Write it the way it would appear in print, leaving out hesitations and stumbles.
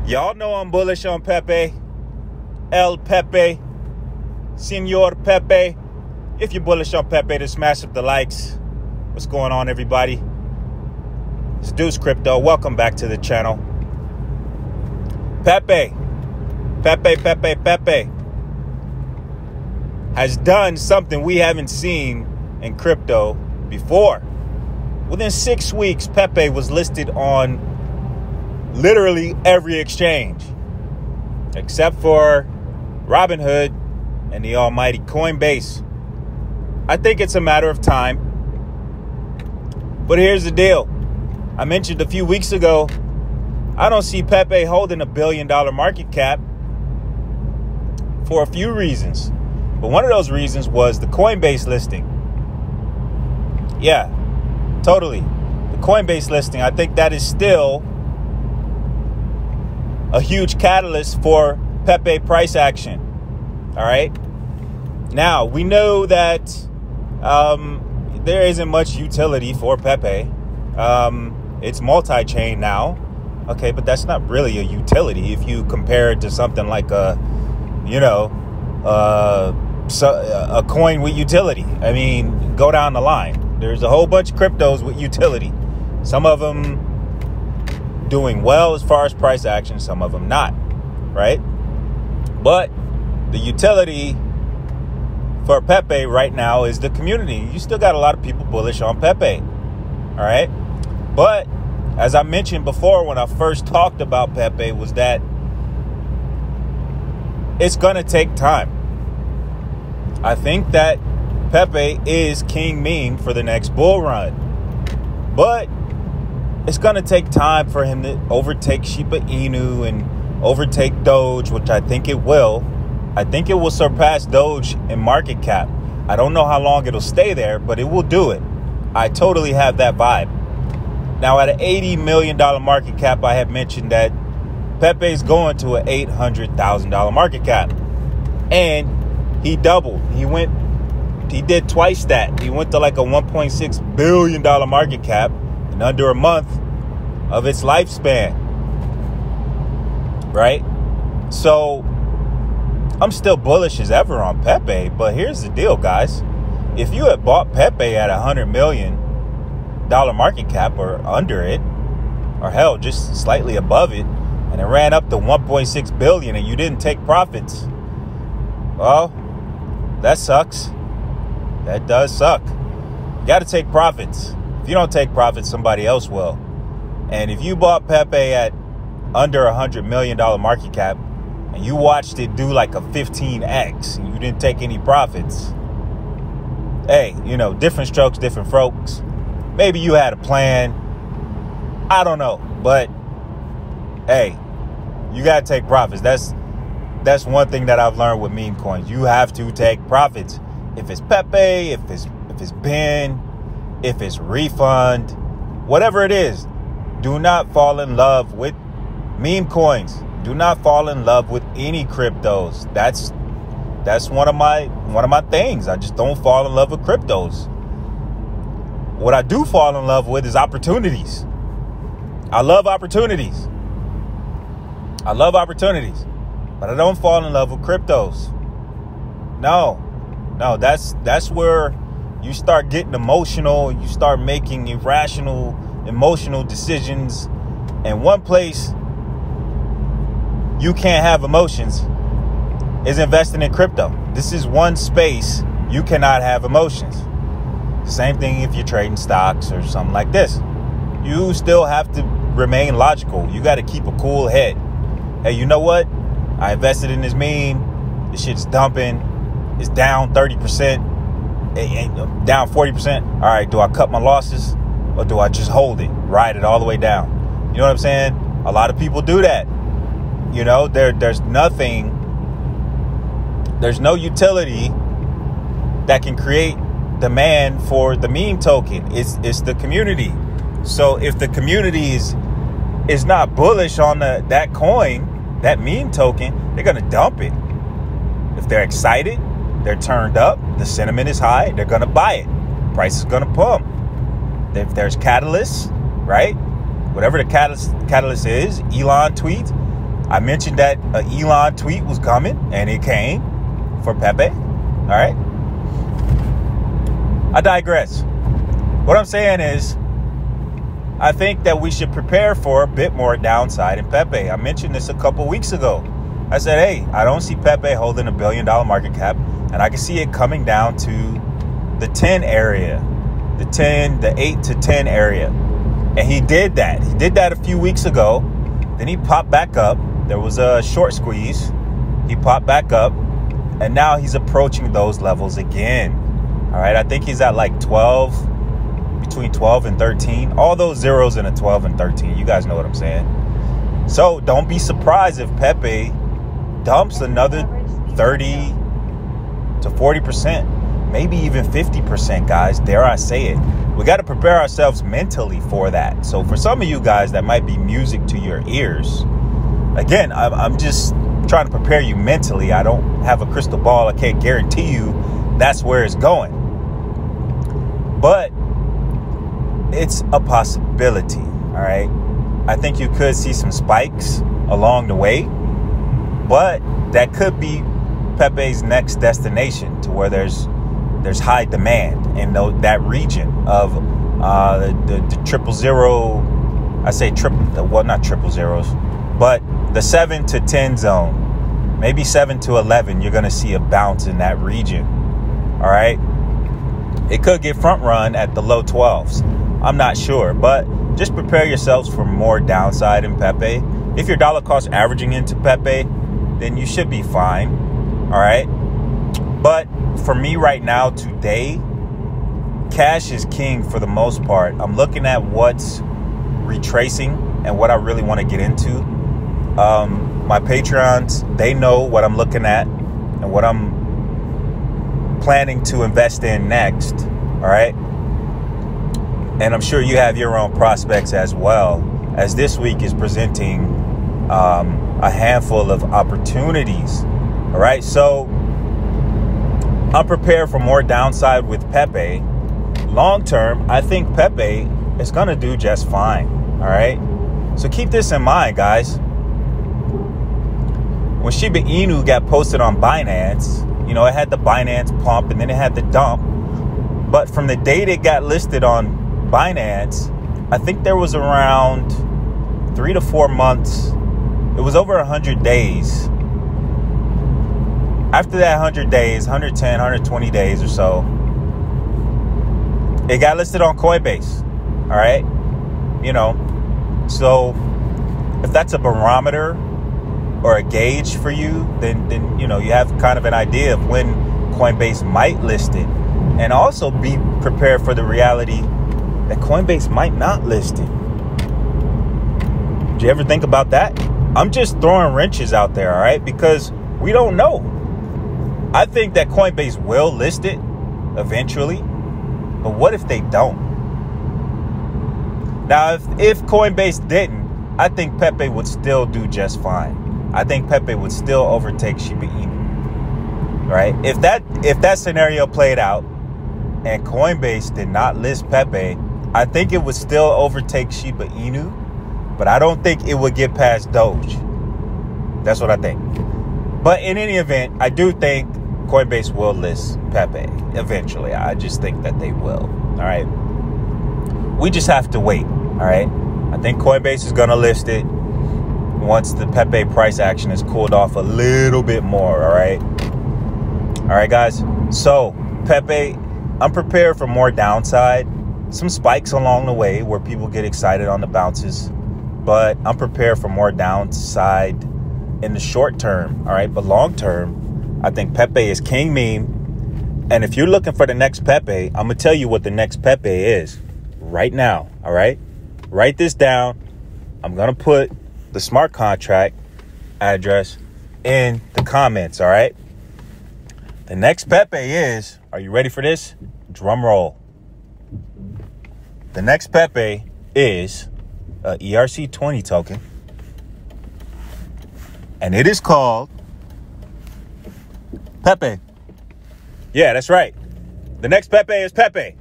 Y'all know I'm bullish on Pepe. El Pepe. Senor Pepe. If you're bullish on Pepe, then smash up the likes. What's going on, everybody? It's Deuce Crypto. Welcome back to the channel. Pepe has done something we haven't seen in crypto before. Within 6 weeks, Pepe was listed on literally every exchange except for Robinhood and the almighty Coinbase. I think it's a matter of time. But here's the deal. I mentioned a few weeks ago, I don't see Pepe holding $1 billion market cap for a few reasons. But one of those reasons was the Coinbase listing. Yeah, totally. The Coinbase listing, I think that is still a huge catalyst for Pepe price action. All right. Now, we know that there isn't much utility for Pepe. It's multi-chain now. Okay, but that's not really a utility if you compare it to something like a coin with utility. I mean, go down the line. There's a whole bunch of cryptos with utility. Some of them doing well as far as price action, some of them not, right? But the utility for Pepe right now is the community. You still got a lot of people bullish on Pepe, all right? But as I mentioned before when I first talked about Pepe, was that it's going to take time. I think that Pepe is king meme for the next bull run. But it's going to take time for him to overtake Shiba Inu and overtake Doge, which I think it will. I think it will surpass Doge in market cap. I don't know how long it'll stay there, but it will do it. I totally have that vibe. Now, at an $80 million market cap, I have mentioned that Pepe's going to an $800,000 market cap. And he doubled. He did twice that. He went to like a $1.6 billion market cap in under a month of its lifespan. Right? So I'm still bullish as ever on Pepe, but here's the deal, guys. If you had bought Pepe at $100 million market cap or under it, or hell, just slightly above it, and it ran up to 1.6 billion and you didn't take profits, well, that sucks. That does suck. You got to take profits. If you don't take profits, somebody else will. And if you bought Pepe at under $100 million market cap and you watched it do like a 15x and you didn't take any profits, hey, different strokes, different folks. Maybe you had a plan. I don't know. But, hey, you got to take profits. That's one thing that I've learned with meme coins. You have to take profits. If it's Pepe, if it's Ben, if it's Refund, whatever it is, do not fall in love with meme coins. Do not fall in love with any cryptos. That's one of my things. I just don't fall in love with cryptos. What I do fall in love with is opportunities. I love opportunities. But I don't fall in love with cryptos. No, that's where you start getting emotional. You start making irrational, emotional decisions. And one place you can't have emotions is investing in crypto. This is one space you cannot have emotions. Same thing if you're trading stocks or something like this. You still have to remain logical. You got to keep a cool head. Hey, you know what? I invested in this meme. This shit's dumping. It's down 30%. Down 40%. All right, do I cut my losses or do I just hold it? Ride it all the way down? You know what I'm saying? A lot of people do that. There's no utility that can create demand for the meme token. It's the community. So if the community is not bullish on that coin, that meme token, they're gonna dump it. If they're excited, they're turned up, the sentiment is high, they're gonna buy it. Price is gonna pump. If there's catalysts, right? Whatever the catalyst is, Elon tweets, I mentioned that Elon tweet was coming, and it came for Pepe. All right. I digress. What I'm saying is, I think that we should prepare for a bit more downside in Pepe. I mentioned this a couple weeks ago. I said, hey, I don't see Pepe holding $1 billion market cap, and I can see it coming down to the 10 area, the 8 to 10 area. And he did that. He did that a few weeks ago. Then he popped back up. There was a short squeeze. He popped back up, and now he's approaching those levels again. All right, I think he's at like 12, between 12 and 13. All those zeros in a 12 and 13. You guys know what I'm saying. So don't be surprised if Pepe dumps another 30 to 40%, maybe even 50%, guys. Dare I say it? We got to prepare ourselves mentally for that. So for some of you guys, that might be music to your ears. Again, I'm just trying to prepare you mentally. I don't have a crystal ball. I can't guarantee you that's where it's going. But it's a possibility, all right? I think you could see some spikes along the way, but that could be Pepe's next destination to where there's high demand in that region of the 000. I say well, not triple zeros, but the 7 to 10 zone, maybe 7 to 11. You're going to see a bounce in that region. All right. It could get front run at the low 12s. I'm not sure, but just prepare yourselves for more downside in Pepe. If your dollar cost averaging into Pepe, then you should be fine. All right. But for me right now, today, cash is king for the most part. I'm looking at what's retracing and what I really want to get into. My Patreons, they know what I'm looking at and what I'm planning to invest in next. All right. And I'm sure you have your own prospects as well, as this week is presenting a handful of opportunities. All right. So I'm prepared for more downside with Pepe. Long term, I think Pepe is going to do just fine. All right. So keep this in mind, guys. When Shiba Inu got posted on Binance, you know, it had the Binance pump and then it had the dump. But from the date it got listed on Binance, I think there was around 3 to 4 months. It was over 100 days. After that 100 days, 110, 120 days or so, it got listed on Coinbase. All right. You know, so if that's a barometer or a gauge for you, then you know, you have kind of an idea of when Coinbase might list it. And also be prepared for the reality that Coinbase might not list it. Did you ever think about that? I'm just throwing wrenches out there, all right? Because we don't know. I think that Coinbase will list it eventually. But what if they don't? Now, if Coinbase didn't, I think Pepe would still do just fine. I think Pepe would still overtake Shiba Inu. Right? If that scenario played out and Coinbase did not list Pepe, I think it would still overtake Shiba Inu, but I don't think it would get past Doge. That's what I think. But in any event, I do think Coinbase will list Pepe eventually. I just think that they will. All right. We just have to wait. All right. I think Coinbase is going to list it once the Pepe price action is cooled off a little bit more. All right. All right, guys. So Pepe, I'm prepared for more downside, some spikes along the way where people get excited on the bounces, but I'm prepared for more downside in the short term. All right. But long term, I think Pepe is king meme. And if you're looking for the next Pepe, I'm going to tell you what the next Pepe is right now. All right. Write this down. I'm going to put the smart contract address in the comments. All right. The next Pepe is, are you ready for this? Drum roll. The next Pepe is a ERC20 token. And it is called Pepe. Yeah, that's right. The next Pepe is Pepe.